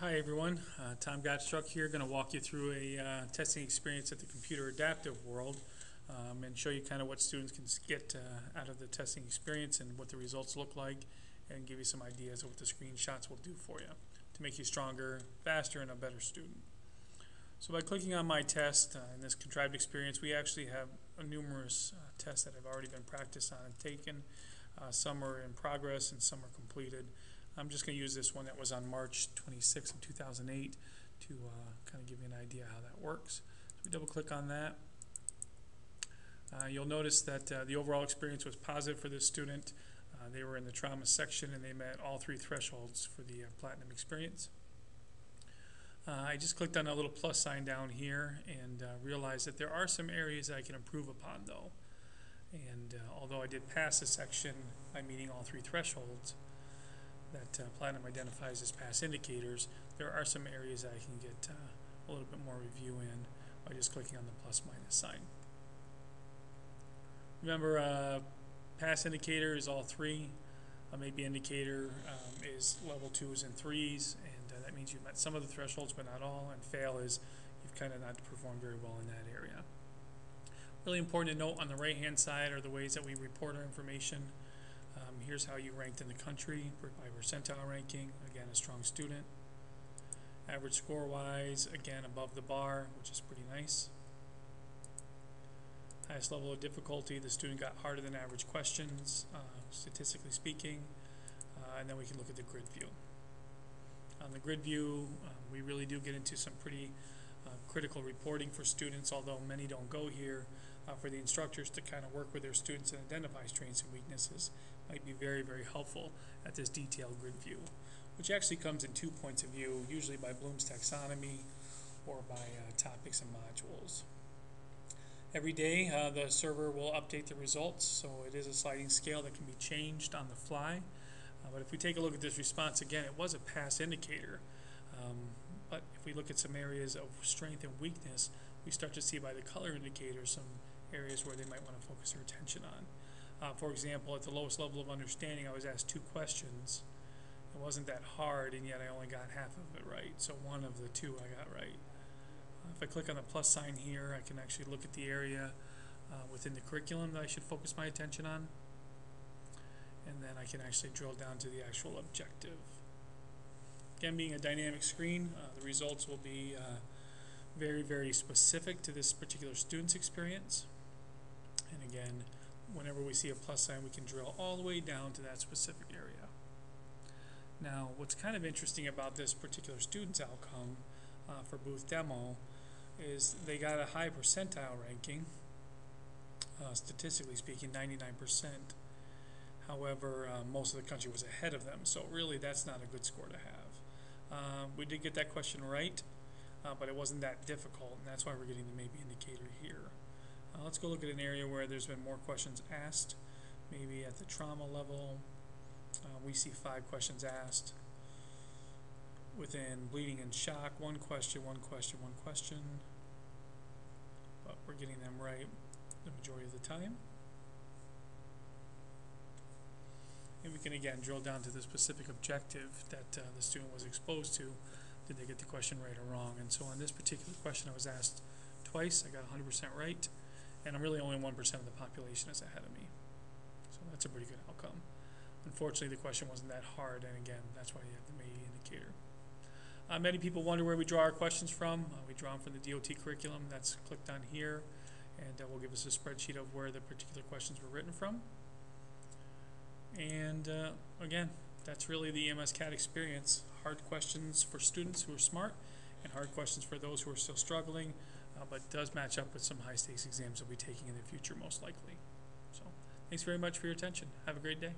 Hi everyone, Tom Gottschalk here, going to walk you through a testing experience at the Computer Adaptive World and show you kind of what students can get out of the testing experience and what the results look like, and give you some ideas of what the screenshots will do for you to make you stronger, faster, and a better student. So by clicking on my test in this contrived experience, we actually have numerous tests that have already been practiced on and taken. Some are in progress and some are completed. I'm just going to use this one that was on March 26 of 2008 to kind of give you an idea how that works. So we double click on that. You'll notice that the overall experience was positive for this student. They were in the trauma section and they met all three thresholds for the platinum experience. I just clicked on a little plus sign down here and realized that there are some areas that I can improve upon though. And although I did pass the section by meeting all three thresholds that Platinum identifies as pass indicators, there are some areas that I can get a little bit more review in by just clicking on the plus minus sign. Remember, pass indicator is all three. A maybe indicator is level 2s and 3s, and that means you've met some of the thresholds but not all, and fail is you've kind of not performed very well in that area. Really important to note on the right hand side are the ways that we report our information. Here's how you ranked in the country by percentile ranking, again a strong student. Average score wise, again above the bar, which is pretty nice. Highest level of difficulty, the student got harder than average questions, statistically speaking, and then we can look at the grid view. On the grid view, we really do get into some pretty critical reporting for students, although many don't go here. For the instructors to kind of work with their students and identify strengths and weaknesses might be very, very helpful at this detailed grid view, which actually comes in 2 points of view, usually by Bloom's taxonomy or by topics and modules. Every day the server will update the results, so it is a sliding scale that can be changed on the fly. But if we take a look at this response again, it was a pass indicator. But if we look at some areas of strength and weakness, we start to see by the color indicators some areas where they might want to focus their attention on. For example, at the lowest level of understanding, I was asked 2 questions. It wasn't that hard, and yet I only got half of it right. So one of the 2 I got right. If I click on the plus sign here, I can actually look at the area within the curriculum that I should focus my attention on. And then I can actually drill down to the actual objective. Again, being a dynamic screen, the results will be very, very specific to this particular student's experience. And again, whenever we see a plus sign, we can drill all the way down to that specific area. Now, what's kind of interesting about this particular student's outcome for Booth Demo is they got a high percentile ranking, statistically speaking, 99%. However, most of the country was ahead of them, so really that's not a good score to have. We did get that question right, but it wasn't that difficult, and that's why we're getting the maybe indicator here. Let's go look at an area where there's been more questions asked, maybe at the trauma level. We see 5 questions asked. Within bleeding and shock, 1 question, 1 question, 1 question. But we're getting them right the majority of the time. And we can again drill down to the specific objective that the student was exposed to. Did they get the question right or wrong? And so on this particular question, I was asked twice. I got 100% right, and I'm really only 1% of the population is ahead of me. So that's a pretty good outcome. Unfortunately, the question wasn't that hard, and again, that's why you have the maybe indicator. Many people wonder where we draw our questions from. We draw them from the DOT curriculum. That's clicked on here, and will give us a spreadsheet of where the particular questions were written from. And again, that's really the EMS-CAT experience. Hard questions for students who are smart, and hard questions for those who are still struggling, but does match up with some high-stakes exams we'll be taking in the future most likely. So thanks very much for your attention. Have a great day.